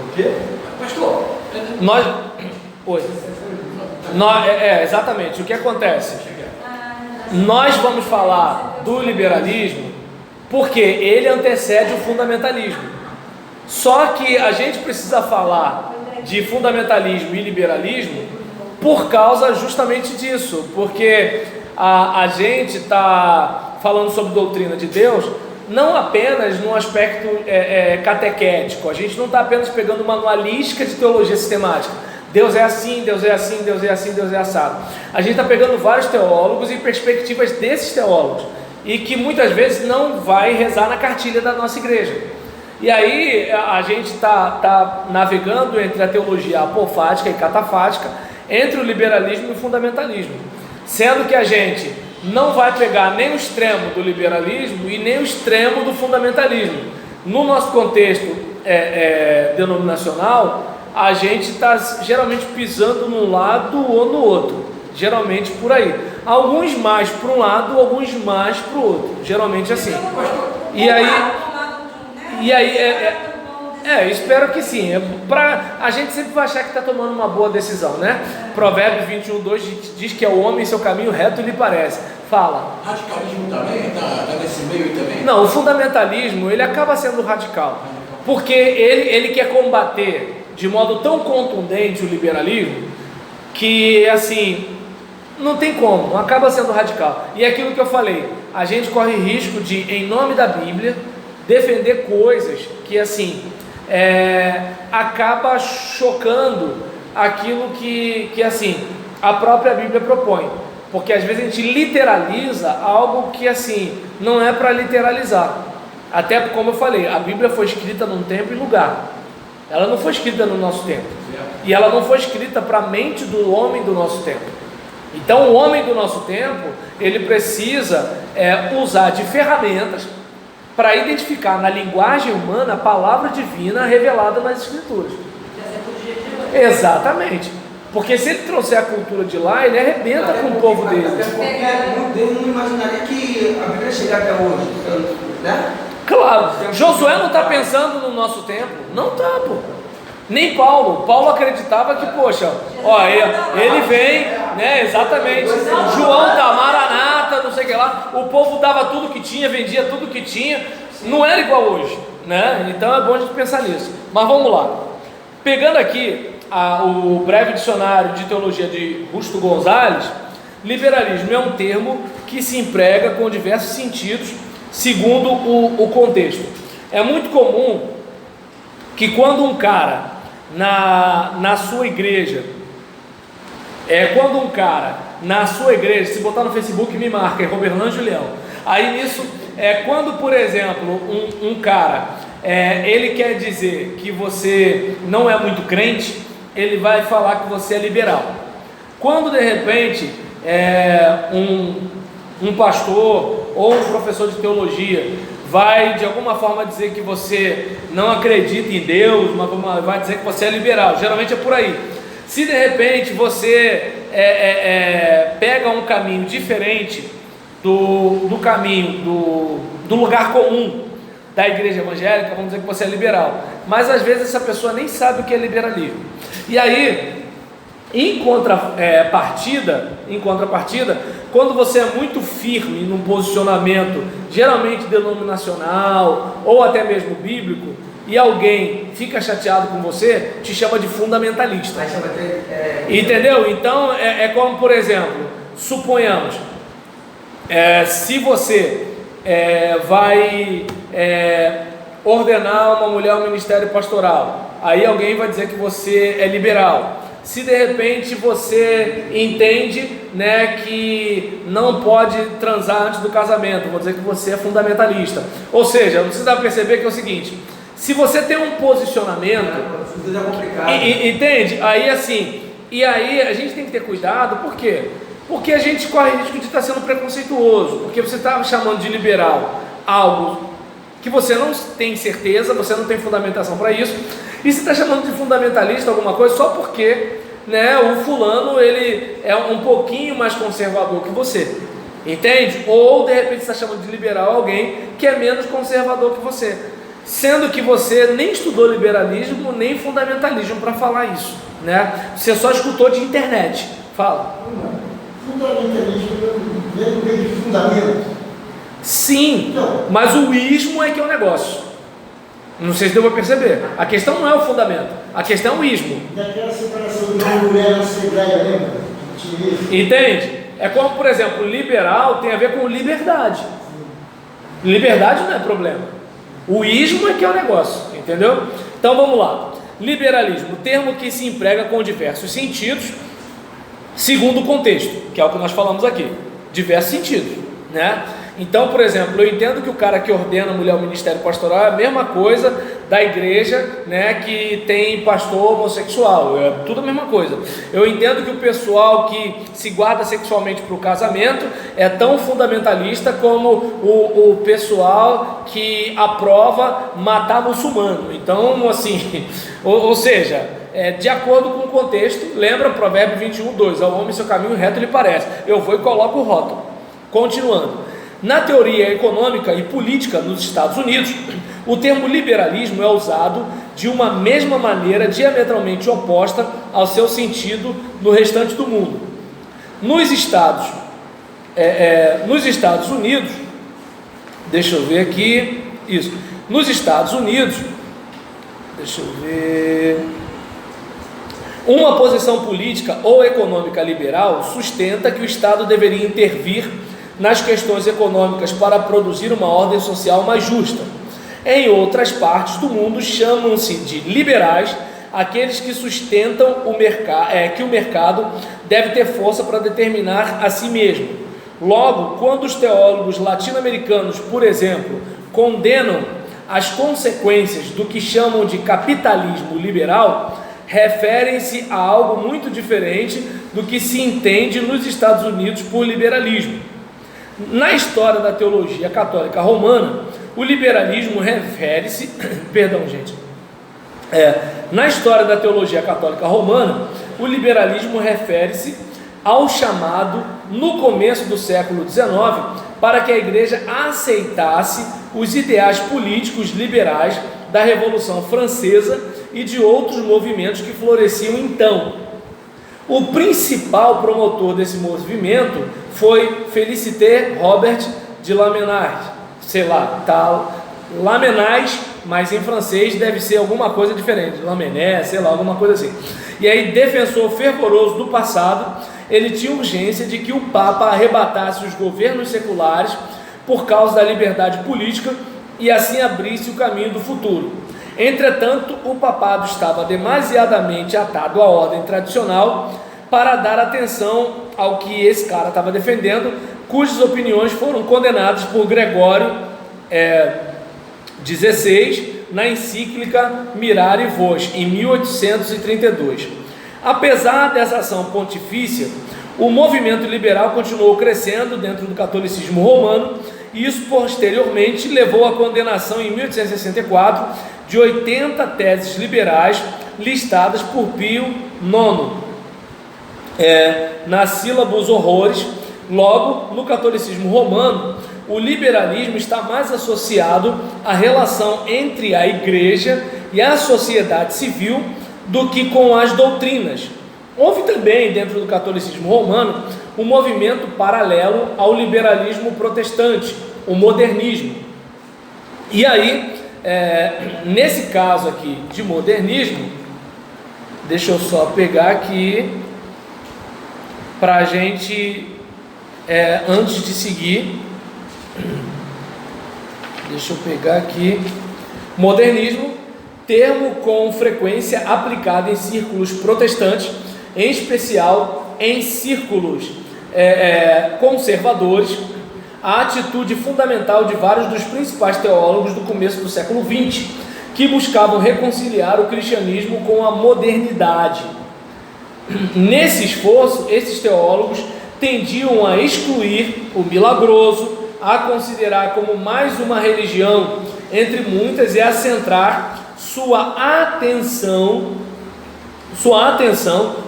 O quê? Pastor, Oi. Exatamente. O que acontece? Nós vamos falar do liberalismo porque ele antecede o fundamentalismo. Só que a gente precisa falar de fundamentalismo e liberalismo por causa justamente disso, porque a gente está falando sobre doutrina de Deus não apenas no aspecto catequético. A gente não está apenas pegando manualística de teologia sistemática. Deus é assim, Deus é assim, Deus é assim, Deus é assado. A gente está pegando vários teólogos e perspectivas desses teólogos, e que muitas vezes não vai rezar na cartilha da nossa igreja. E aí a gente está navegando entre a teologia apofática e catafática, entre o liberalismo e o fundamentalismo, sendo que a gente não vai pegar nem o extremo do liberalismo e nem o extremo do fundamentalismo. No nosso contexto denominacional, a gente está geralmente pisando num lado ou no outro, geralmente por aí. Alguns mais para um lado, alguns mais para o outro, geralmente assim. E aí espero que sim. A gente sempre vai achar que está tomando uma boa decisão, né? Provérbios 21:2 diz que é o homem em seu caminho reto lhe parece. Fala. Radicalismo também está nesse meio aí também? Não, o fundamentalismo ele acaba sendo radical, porque ele quer combater de modo tão contundente o liberalismo que assim não tem como, acaba sendo radical. E é aquilo que eu falei, a gente corre risco de, em nome da Bíblia, defender coisas que assim acaba chocando aquilo que assim a própria Bíblia propõe, porque às vezes a gente literaliza algo que assim não é para literalizar. Até como eu falei, a Bíblia foi escrita num tempo e lugar, ela não foi escrita no nosso tempo, e ela não foi escrita para a mente do homem do nosso tempo. Então o homem do nosso tempo, ele precisa usar de ferramentas para identificar na linguagem humana a palavra divina revelada nas Escrituras. Exatamente, porque se ele trouxer a cultura de lá, ele arrebenta com o povo dele. Eu não imaginaria que a Bíblia chegar até hoje, né? Claro, Josué não está pensando no nosso tempo, não está, pô. Nem Paulo acreditava que, poxa, ó, ele vem, né, exatamente, João tá, Maranata, não sei o que lá, o povo dava tudo que tinha, vendia tudo que tinha, não era igual hoje, né, então é bom a gente pensar nisso. Mas vamos lá, pegando aqui o breve dicionário de teologia de Busto Gonzalez, liberalismo é um termo que se emprega com diversos sentidos, segundo o contexto. É muito comum que quando um cara na sua igreja, se botar no Facebook me marca, é Roberlan Julião. Aí nisso, quando por exemplo um cara, ele quer dizer que você não é muito crente, ele vai falar que você é liberal. Quando de repente um pastor ou um professor de teologia vai de alguma forma dizer que você não acredita em Deus, mas vai dizer que você é liberal, geralmente é por aí. Se de repente você pega um caminho diferente do caminho do lugar comum da igreja evangélica, vamos dizer que você é liberal, mas às vezes essa pessoa nem sabe o que é liberalismo. E aí, em contrapartida, quando você é muito firme num posicionamento, geralmente denominacional ou até mesmo bíblico, e alguém fica chateado com você, te chama de fundamentalista. Entendeu? Então é como, por exemplo, suponhamos, se você vai ordenar uma mulher ao ministério pastoral, aí alguém vai dizer que você é liberal. Se de repente você entende, né, que não pode transar antes do casamento, vou dizer que você é fundamentalista. Ou seja, você dá para perceber que é o seguinte: se você tem um posicionamento, entende? Aí assim, e aí a gente tem que ter cuidado, por quê? Porque a gente corre risco de estar sendo preconceituoso, porque você está chamando de liberal algo que você não tem certeza, você não tem fundamentação para isso, e você está chamando de fundamentalista alguma coisa só porque, né, o fulano ele é um pouquinho mais conservador que você, entende? Ou de repente você está chamando de liberal alguém que é menos conservador que você. sendo que você nem estudou liberalismo nem fundamentalismo para falar isso, né? Você só escutou de internet. Fala. Fundamentalismo vem de fundamento. Sim, Não. mas o ismo é que é o negócio. Não sei se deu para perceber. A questão não é o fundamento, a questão é o ismo. Daquela separação de uma mulher na Assembleia, lembra? Tinha isso. Entende? É como, por exemplo, liberal tem a ver com liberdade. Liberdade não é problema. O ismo é que é o negócio, entendeu? Então vamos lá. Liberalismo, termo que se emprega com diversos sentidos, segundo o contexto, que é o que nós falamos aqui. Diversos sentidos, né? Então, por exemplo, eu entendo que o cara que ordena a mulher ao ministério pastoral é a mesma coisa da igreja, né, que tem pastor homossexual, é tudo a mesma coisa. Eu entendo que o pessoal que se guarda sexualmente para o casamento é tão fundamentalista como o pessoal que aprova matar muçulmano. Então, assim, ou seja, de acordo com o contexto, lembra Provérbio 21:2, ao homem seu caminho reto lhe parece. Eu vou e coloco o rótulo. Continuando. Na teoria econômica e política nos Estados Unidos, o termo liberalismo é usado de uma mesma maneira diametralmente oposta ao seu sentido no restante do mundo. Nos Estados Unidos, deixa eu ver aqui, isso, nos Estados Unidos, deixa eu ver, uma posição política ou econômica liberal sustenta que o Estado deveria intervir nas questões econômicas para produzir uma ordem social mais justa. Em outras partes do mundo, chamam-se de liberais aqueles que sustentam que o mercado deve ter força para determinar a si mesmo. Logo, quando os teólogos latino-americanos, por exemplo, condenam as consequências do que chamam de capitalismo liberal, referem-se a algo muito diferente do que se entende nos Estados Unidos por liberalismo. Na história da teologia católica romana, o liberalismo refere-se, na história da teologia católica romana, o liberalismo refere-se ao chamado, no começo do século XIX, para que a igreja aceitasse os ideais políticos liberais da Revolução Francesa e de outros movimentos que floresciam então. O principal promotor desse movimento foi Félicité Robert de Lamennais, Lamennais, mas em francês deve ser alguma coisa diferente, Lamennais, alguma coisa assim. E aí, defensor fervoroso do passado, ele tinha urgência de que o Papa arrebatasse os governos seculares por causa da liberdade política e assim abrisse o caminho do futuro. Entretanto, o papado estava demasiadamente atado à ordem tradicional para dar atenção ao que esse cara estava defendendo, cujas opiniões foram condenadas por Gregório XVI na encíclica Mirare Vos, em 1832. Apesar dessa ação pontifícia, o movimento liberal continuou crescendo dentro do catolicismo romano, e isso posteriormente levou à condenação em 1864 de 80 teses liberais listadas por Pio IX, na Sílabus Horroris. Logo, no catolicismo romano, o liberalismo está mais associado à relação entre a igreja e a sociedade civil do que com as doutrinas. Houve também, dentro do catolicismo romano, um movimento paralelo ao liberalismo protestante, o modernismo. E aí, nesse caso aqui de modernismo, deixa eu só pegar aqui para a gente, antes de seguir, deixa eu pegar aqui, modernismo, termo com frequência aplicado em círculos protestantes, em especial em círculos conservadores, a atitude fundamental de vários dos principais teólogos do começo do século XX, que buscavam reconciliar o cristianismo com a modernidade. Nesse esforço, esses teólogos tendiam a excluir o milagroso, a considerar como mais uma religião entre muitas e a centrar sua atenção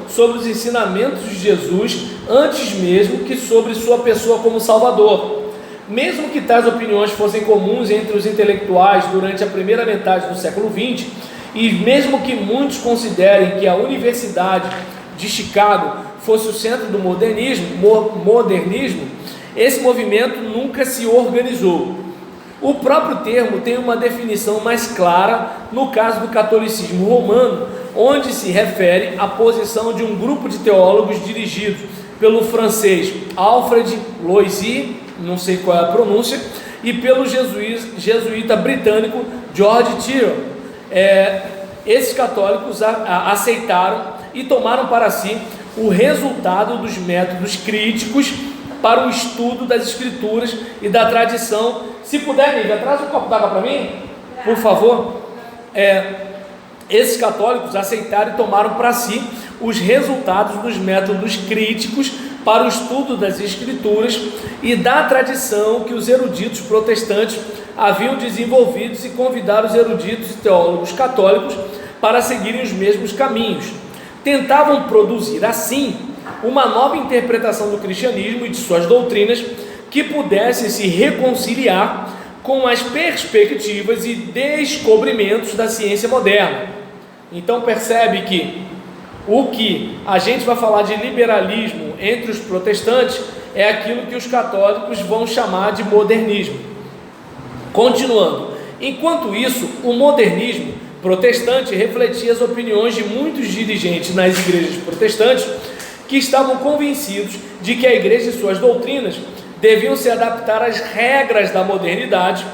sobre os ensinamentos de Jesus antes mesmo que sobre sua pessoa como Salvador. mesmo que tais opiniões fossem comuns entre os intelectuais durante a primeira metade do século XX, e mesmo que muitos considerem que a Universidade de Chicago fosse o centro do modernismo, esse movimento nunca se organizou. O próprio termo tem uma definição mais clara no caso do catolicismo romano, onde se refere à posição de um grupo de teólogos dirigidos pelo francês Alfred Loisy, não sei qual é a pronúncia, e pelo jesuíta britânico George Tyrrell. Esses católicos aceitaram e tomaram para si o resultado dos métodos críticos para o estudo das escrituras e da tradição. Se puder, Nívia, traz um copo d'água para mim, por favor. Esses católicos aceitaram e tomaram para si os resultados dos métodos críticos para o estudo das escrituras e da tradição que os eruditos protestantes haviam desenvolvido e convidaram os eruditos e teólogos católicos para seguirem os mesmos caminhos. Tentavam produzir assim uma nova interpretação do cristianismo e de suas doutrinas que pudesse se reconciliar com as perspectivas e descobrimentos da ciência moderna. Então percebe que o que a gente vai falar de liberalismo entre os protestantes é aquilo que os católicos vão chamar de modernismo. Continuando, enquanto isso, o modernismo protestante refletia as opiniões de muitos dirigentes nas igrejas protestantes que estavam convencidos de que a igreja e suas doutrinas deviam se adaptar às regras da modernidade,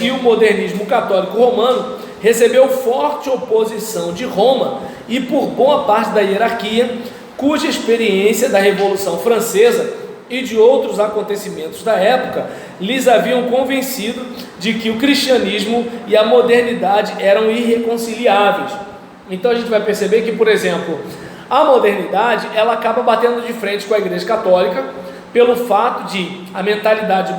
e o modernismo católico romano recebeu forte oposição de Roma e por boa parte da hierarquia, cuja experiência da Revolução Francesa e de outros acontecimentos da época lhes haviam convencido de que o cristianismo e a modernidade eram irreconciliáveis. Então a gente vai perceber que, por exemplo, a modernidade ela acaba batendo de frente com a Igreja Católica pelo fato de a mentalidade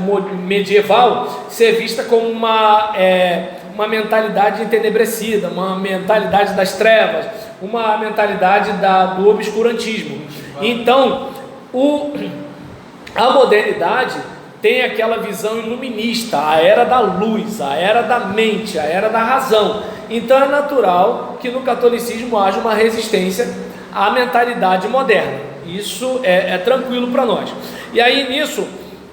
medieval ser vista como uma mentalidade entenebrecida, uma mentalidade das trevas, uma mentalidade do obscurantismo. Então, a modernidade tem aquela visão iluminista, a era da luz, a era da mente, a era da razão. Então é natural que no catolicismo haja uma resistência à mentalidade moderna. Isso é tranquilo para nós. E aí nisso,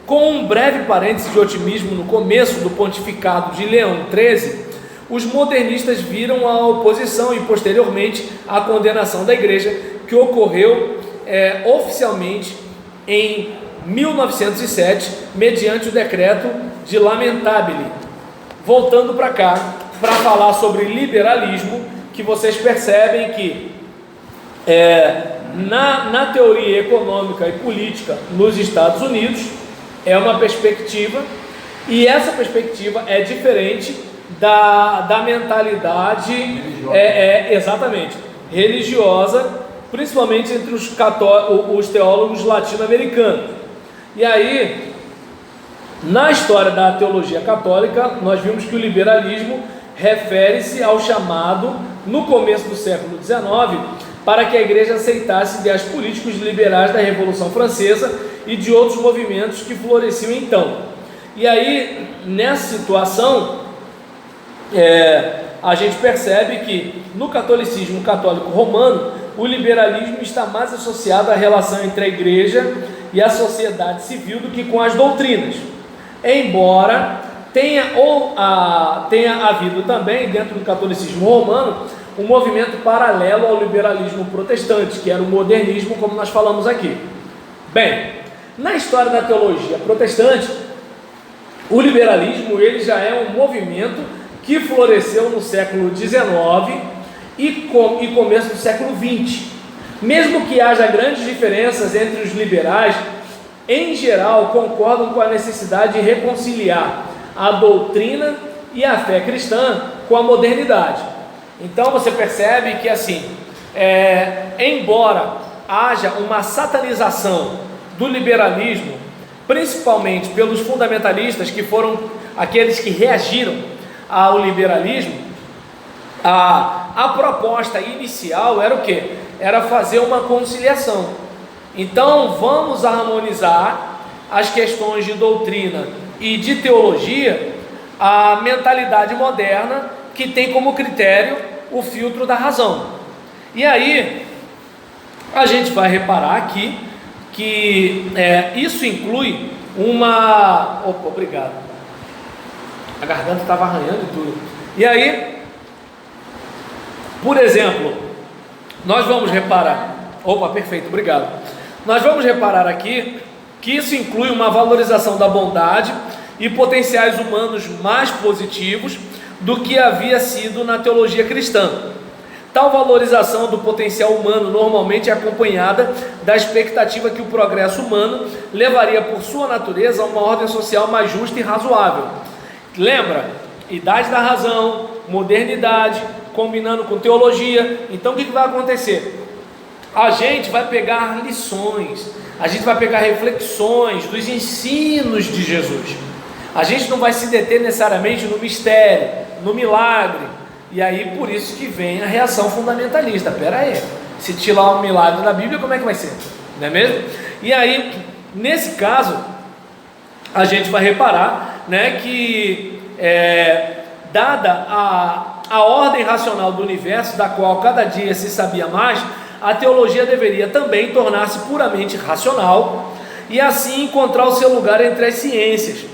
com um breve parêntese de otimismo no começo do pontificado de Leão XIII, os modernistas viram a oposição e posteriormente a condenação da igreja, que ocorreu oficialmente em 1907, mediante o decreto de Lamentabile. Voltando para cá, para falar sobre liberalismo, que vocês percebem que na teoria econômica e política nos Estados Unidos é uma perspectiva, e essa perspectiva é diferente da mentalidade exatamente religiosa, principalmente entre os teólogos latino-americanos. E aí, na história da teologia católica, nós vimos que o liberalismo refere-se ao chamado, no começo do século XIX, para que a igreja aceitasse ideais políticos liberais da Revolução Francesa e de outros movimentos que floresciam então. E aí, nessa situação, a gente percebe que no catolicismo católico romano, o liberalismo está mais associado à relação entre a igreja e a sociedade civil do que com as doutrinas, embora tenha havido também dentro do catolicismo romano um movimento paralelo ao liberalismo protestante, que era o modernismo, como nós falamos aqui. Bem, na história da teologia protestante, o liberalismo ele já é um movimento que floresceu no século XIX e começo do século XX. Mesmo que haja grandes diferenças entre os liberais, em geral concordam com a necessidade de reconciliar a doutrina e a fé cristã com a modernidade. Então você percebe que assim, embora haja uma satanização do liberalismo, principalmente pelos fundamentalistas, que foram aqueles que reagiram ao liberalismo, a proposta inicial era o quê? Era fazer uma conciliação. Então vamos harmonizar as questões de doutrina e de teologia a mentalidade moderna, que tem como critério o filtro da razão. E aí a gente vai reparar aqui que isso inclui uma... Opa, obrigado. A garganta estava arranhando e tudo. E aí, por exemplo, nós vamos reparar... Opa, perfeito, obrigado. Nós vamos reparar aqui que isso inclui uma valorização da bondade e potenciais humanos mais positivos do que havia sido na teologia cristã. Tal valorização do potencial humano normalmente é acompanhada da expectativa que o progresso humano levaria por sua natureza a uma ordem social mais justa e razoável. Lembra? Idade da razão, modernidade, combinando com teologia. Então o que vai acontecer? A gente vai pegar lições, a gente vai pegar reflexões dos ensinos de Jesus. A gente não vai se deter necessariamente no mistério, no milagre. E aí por isso que vem a reação fundamentalista. Pera aí, se tirar um milagre da Bíblia, como é que vai ser? Não é mesmo? E aí, nesse caso, a gente vai reparar, né, que dada a ordem racional do universo, da qual cada dia se sabia mais, a teologia deveria também tornar-se puramente racional e assim encontrar o seu lugar entre as ciências,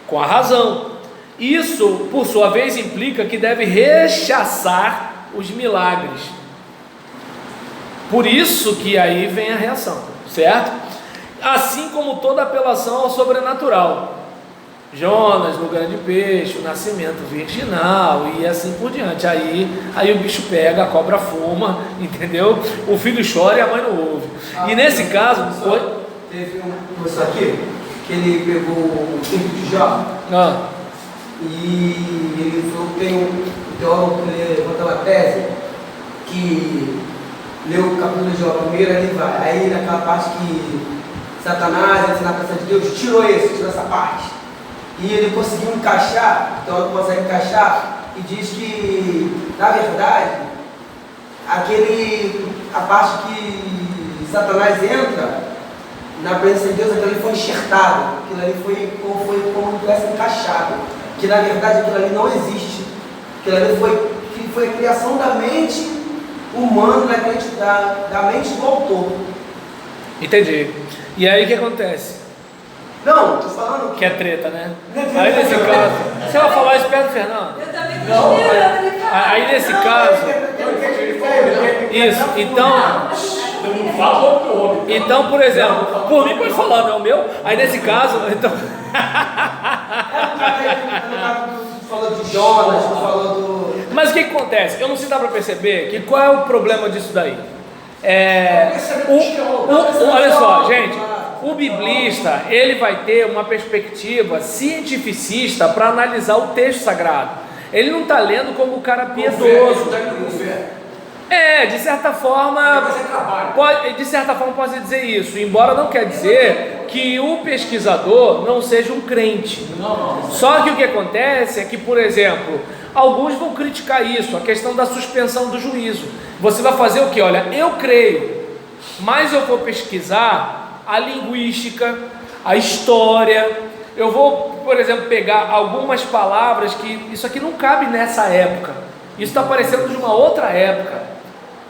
com a razão. Isso, por sua vez, implica que deve rechaçar os milagres. Por isso que aí vem a reação, certo? Assim como toda apelação ao sobrenatural. Jonas no grande peixe, o nascimento virginal e assim por diante. Aí o bicho pega, a cobra fuma, entendeu? O filho chora e a mãe não ouve. E nesse caso... Teve um moço aqui, que ele pegou o livro de Jó. E ele falou que tem um teólogo que levantou uma tese que leu o capítulo de Jó primeiro, ele vai. Aí naquela parte que Satanás, ensina a presença de Deus, tirou essa parte. E ele conseguiu encaixar, o teólogo consegue encaixar, e diz que, na verdade, a parte que Satanás entra na presença de Deus, aquilo ali foi enxertado, aquilo ali foi como se tivesse encaixado. Que na verdade aquilo ali não existe, aquilo ali foi a criação da mente humana, da mente do autor. Entendi. E aí o que acontece? Não, estou falando que é treta, né? Aí nesse caso, você vai falar isso perto do Fernando? Eu também Não, estou aí nesse caso, isso, então, por exemplo, por mim pode falar, não é o meu? Aí nesse caso, então... falou de Jonas, falou do... Mas o que acontece? Eu não sei se dá para perceber que qual é o problema disso daí. Olha só, gente, o biblista, ele vai ter uma perspectiva cientificista para analisar o texto sagrado. Ele não está lendo como o cara piedoso. De certa forma, pode dizer isso, embora não quer dizer que o pesquisador não seja um crente. Só que o que acontece é que, por exemplo, alguns vão criticar isso, a questão da suspensão do juízo. Você vai fazer o que? Olha, eu creio, mas eu vou pesquisar a linguística, a história. Eu vou, por exemplo, pegar algumas palavras que isso aqui não cabe nessa época. Isso está aparecendo de uma outra época.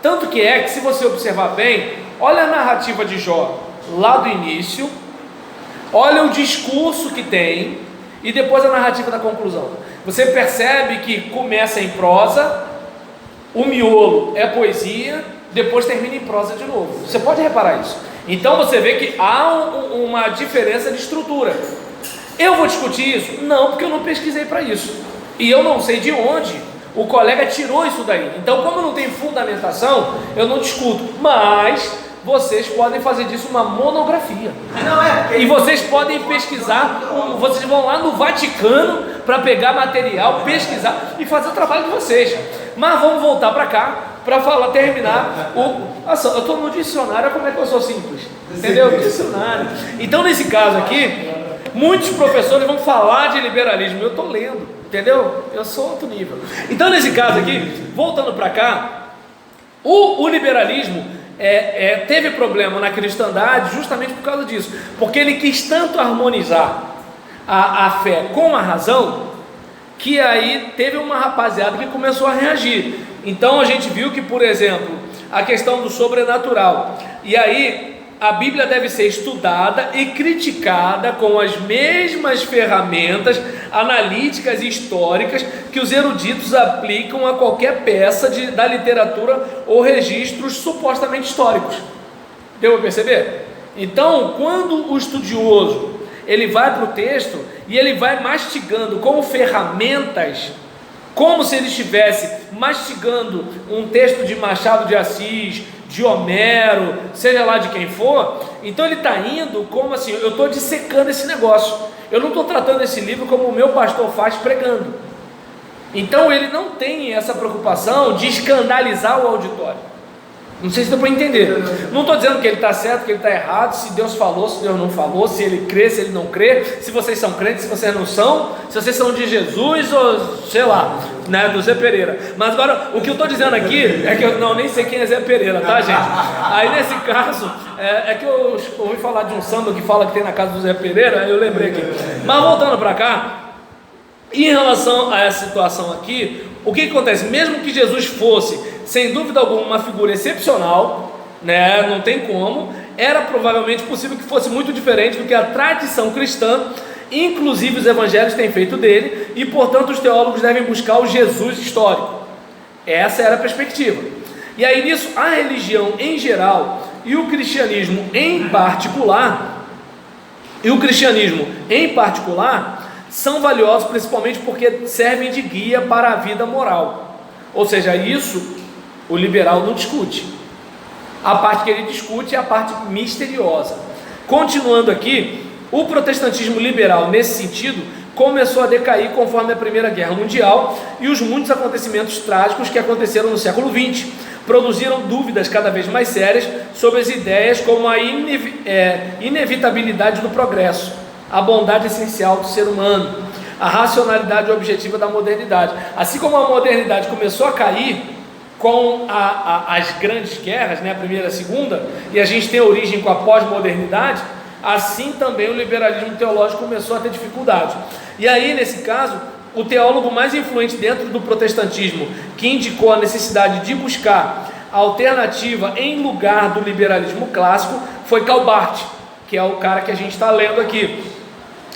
Tanto que se você observar bem, olha a narrativa de Jó lá do início, olha o discurso que tem e depois a narrativa da conclusão. Você percebe que começa em prosa, o miolo é poesia, depois termina em prosa de novo. Você pode reparar isso. Então você vê que há uma diferença de estrutura. Eu vou discutir isso? Não, porque eu não pesquisei para isso. E eu não sei de onde o colega tirou isso daí. Então, como não tem fundamentação, eu não discuto. Mas vocês podem fazer disso uma monografia. E vocês podem pesquisar. Vocês vão lá no Vaticano para pegar material, pesquisar e fazer o trabalho de vocês. Mas vamos voltar para cá para terminar Nossa, eu estou no dicionário, como é que eu sou simples? Entendeu? Dicionário. Então, nesse caso aqui, muitos professores vão falar de liberalismo. Eu estou lendo, entendeu? Eu sou outro nível. Então, nesse caso aqui, voltando para cá, o liberalismo, teve problema na cristandade justamente por causa disso, porque ele quis tanto harmonizar a fé com a razão, que aí teve uma rapaziada que começou a reagir. Então a gente viu que, por exemplo, a questão do sobrenatural, e aí a Bíblia deve ser estudada e criticada com as mesmas ferramentas analíticas e históricas que os eruditos aplicam a qualquer peça da literatura ou registros supostamente históricos. Deu para perceber? Então, quando o estudioso ele vai para o texto e ele vai mastigando com ferramentas, como se ele estivesse mastigando um texto de Machado de Assis, de Homero, seja lá de quem for, então ele está indo como assim, eu estou dissecando esse negócio, eu não estou tratando esse livro como o meu pastor faz pregando. Então ele não tem essa preocupação de escandalizar o auditório. Não sei se deu para entender. Não estou dizendo que ele está certo, que ele está errado, se Deus falou, se Deus não falou, se ele crê, se ele não crê, se vocês são crentes, se vocês não são, se vocês são de Jesus ou sei lá, né, do Zé Pereira. Mas agora, o que eu estou dizendo aqui é que eu nem sei quem é Zé Pereira, tá, gente? Aí nesse caso, é que eu ouvi falar de um samba que fala que tem na casa do Zé Pereira, aí eu lembrei aqui. Mas voltando para cá, em relação a essa situação aqui, o que acontece? Mesmo que Jesus fosse, sem dúvida alguma, uma figura excepcional, né? Não tem como, era provavelmente possível que fosse muito diferente do que a tradição cristã, inclusive os evangelhos, têm feito dele, e portanto os teólogos devem buscar o Jesus histórico. Essa era a perspectiva. E aí nisso, a religião em geral e o cristianismo em particular, são valiosos principalmente porque servem de guia para a vida moral. Ou seja, isso o liberal não discute. A parte que ele discute é a parte misteriosa. Continuando aqui, o protestantismo liberal nesse sentido começou a decair conforme a Primeira Guerra Mundial e os muitos acontecimentos trágicos que aconteceram no século XX produziram dúvidas cada vez mais sérias sobre as ideias como a inevitabilidade do progresso, a bondade essencial do ser humano, a racionalidade objetiva da modernidade. Assim como a modernidade começou a cair com as grandes guerras, né, a primeira e a segunda, e a gente tem origem com a pós-modernidade, assim também o liberalismo teológico começou a ter dificuldade. E aí, nesse caso, o teólogo mais influente dentro do protestantismo, que indicou a necessidade de buscar a alternativa em lugar do liberalismo clássico, foi Calbart, que é o cara que a gente está lendo aqui,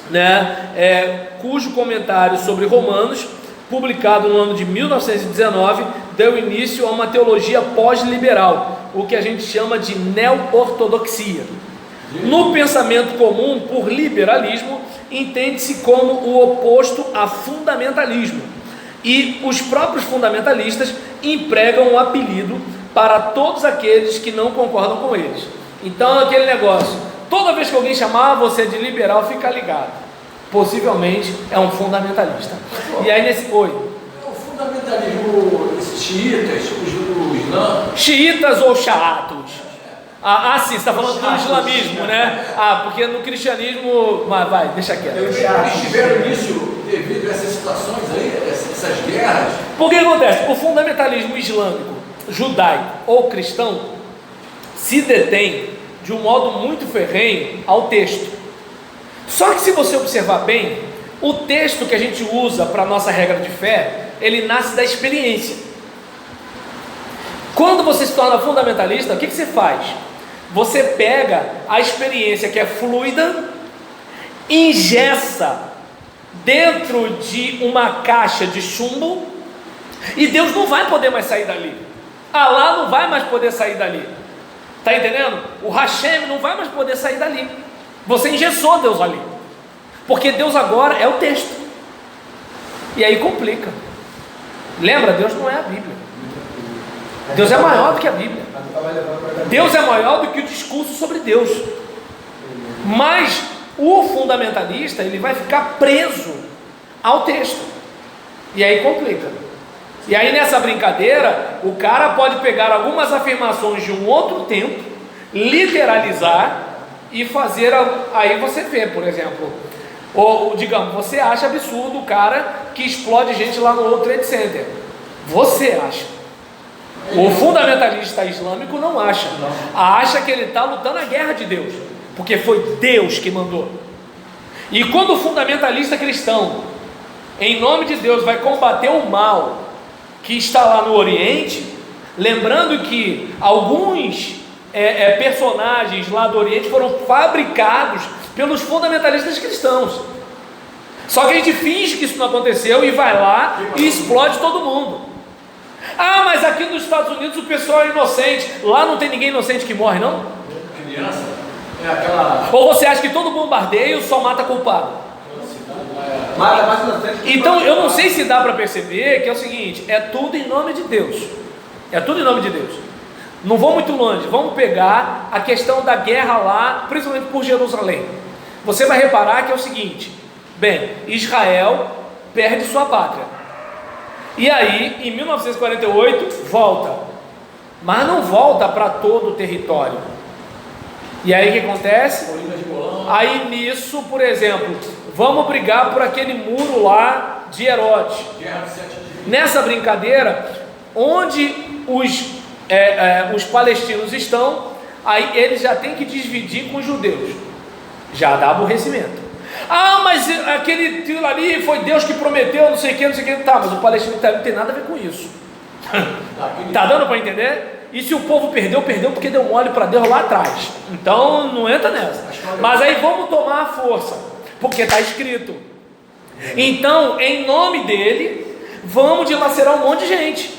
né? Cujo comentário sobre Romanos, publicado no ano de 1919, deu início a uma teologia pós-liberal, o que a gente chama de neo-ortodoxia. No pensamento comum, por liberalismo, entende-se como o oposto a fundamentalismo, e os próprios fundamentalistas empregam um apelido para todos aqueles que não concordam com eles. Então, aquele negócio, toda vez que alguém chamar você de liberal, fica ligado, possivelmente é um fundamentalista. E aí nesse... Oi? O fundamentalismo, esses xiitas, os islã... Xiitas ou xaatos? Sim, você está falando do islamismo, né? Porque no cristianismo... Vai, deixa quieto. Eles tiveram início devido a essas situações aí, essas guerras. Por que acontece? O fundamentalismo islâmico, judaico ou cristão se detém de um modo muito ferrenho ao texto. Só que se você observar bem, o texto que a gente usa para a nossa regra de fé, ele nasce da experiência. Quando você se torna fundamentalista, o que você faz? Você pega a experiência que é fluida, engessa dentro de uma caixa de chumbo, e Deus não vai poder mais sair dali. Alá não vai mais poder sair dali. Está entendendo? O Hashem não vai mais poder sair dali. Você engessou Deus ali, porque Deus agora é o texto, e aí complica. Lembra, Deus não é a Bíblia. Deus é maior do que a Bíblia. Deus é maior do que o discurso sobre Deus. Mas o fundamentalista, ele vai ficar preso ao texto, e aí complica. E aí nessa brincadeira, o cara pode pegar algumas afirmações de um outro tempo, literalizar e fazer, aí você vê, por exemplo, ou digamos, você acha absurdo o cara que explode gente lá no World Trade Center. Você acha. O fundamentalista islâmico não acha. Acha que ele está lutando a guerra de Deus, porque foi Deus que mandou. E quando o fundamentalista cristão, em nome de Deus, vai combater o mal que está lá no Oriente, lembrando que alguns personagens lá do Oriente foram fabricados pelos fundamentalistas cristãos. Só que a gente finge que isso não aconteceu e vai lá e explode todo mundo. Ah, mas aqui nos Estados Unidos o pessoal é inocente. Lá não tem ninguém inocente que morre, não? Criança é aquela. Ou você acha que todo bombardeio só mata culpado? Mata mais inocente. Então eu não sei se dá para perceber que é o seguinte: é tudo em nome de Deus. É tudo em nome de Deus. Não vou muito longe, vamos pegar a questão da guerra lá, principalmente por Jerusalém. Você vai reparar que é o seguinte: bem, Israel perde sua pátria. E aí, em 1948, volta. Mas não volta para todo o território. E aí o que acontece? Aí nisso, por exemplo, vamos brigar por aquele muro lá de Herodes. Nessa brincadeira, onde os palestinos estão, aí eles já têm que dividir com os judeus. Já dá aborrecimento. Ah, mas aquele tiro ali foi Deus que prometeu, não sei o que, tá, mas o palestino não tem nada a ver com isso. Tá dando para entender? E se o povo perdeu porque deu mole para Deus lá atrás. Então não entra nessa. Mas aí vamos tomar a força, porque está escrito. Então, em nome dele, vamos dilacerar um monte de gente.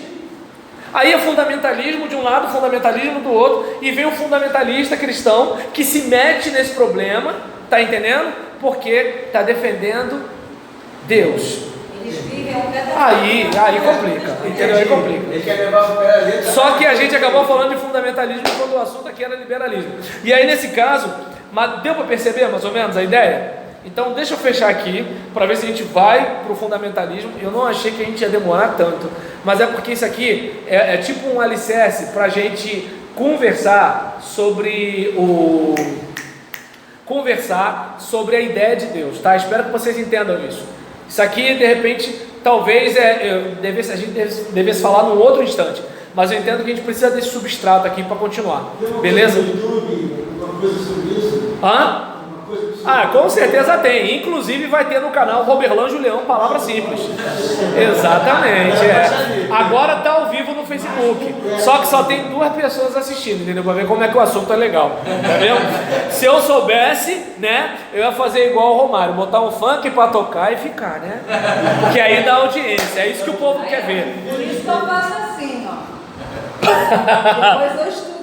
Aí é fundamentalismo de um lado, fundamentalismo do outro, e vem o fundamentalista cristão que se mete nesse problema, tá entendendo? Porque está defendendo Deus. Eles vivem um pé da Aí complica, entendeu? Aí complica. Ele quer levar o pé da letra. Só que a gente acabou falando de fundamentalismo quando o assunto aqui era liberalismo. E aí nesse caso, mas deu para perceber mais ou menos a ideia? Então deixa eu fechar aqui para ver se a gente vai para o fundamentalismo. Eu não achei que a gente ia demorar tanto, mas é porque isso aqui é tipo um alicerce para a gente conversar sobre a ideia de Deus, tá? Espero que vocês entendam isso. Isso aqui, de repente, talvez a gente devesse falar num outro instante, mas eu entendo que a gente precisa desse substrato aqui para continuar, beleza? Uma coisa sobre isso? Hã? Ah, com certeza tem. Inclusive vai ter no canal Roberlan Julião, Palavra Simples. Exatamente, Agora tá ao vivo no Facebook. Só que só tem 2 pessoas assistindo, entendeu? Pra ver como é que o assunto é legal. Tá vendo? Se eu soubesse, né, eu ia fazer igual o Romário, botar um funk pra tocar e ficar, né? Porque aí dá audiência. É isso que o povo quer ver. Por isso que eu faço assim, ó. Depois eu estudo.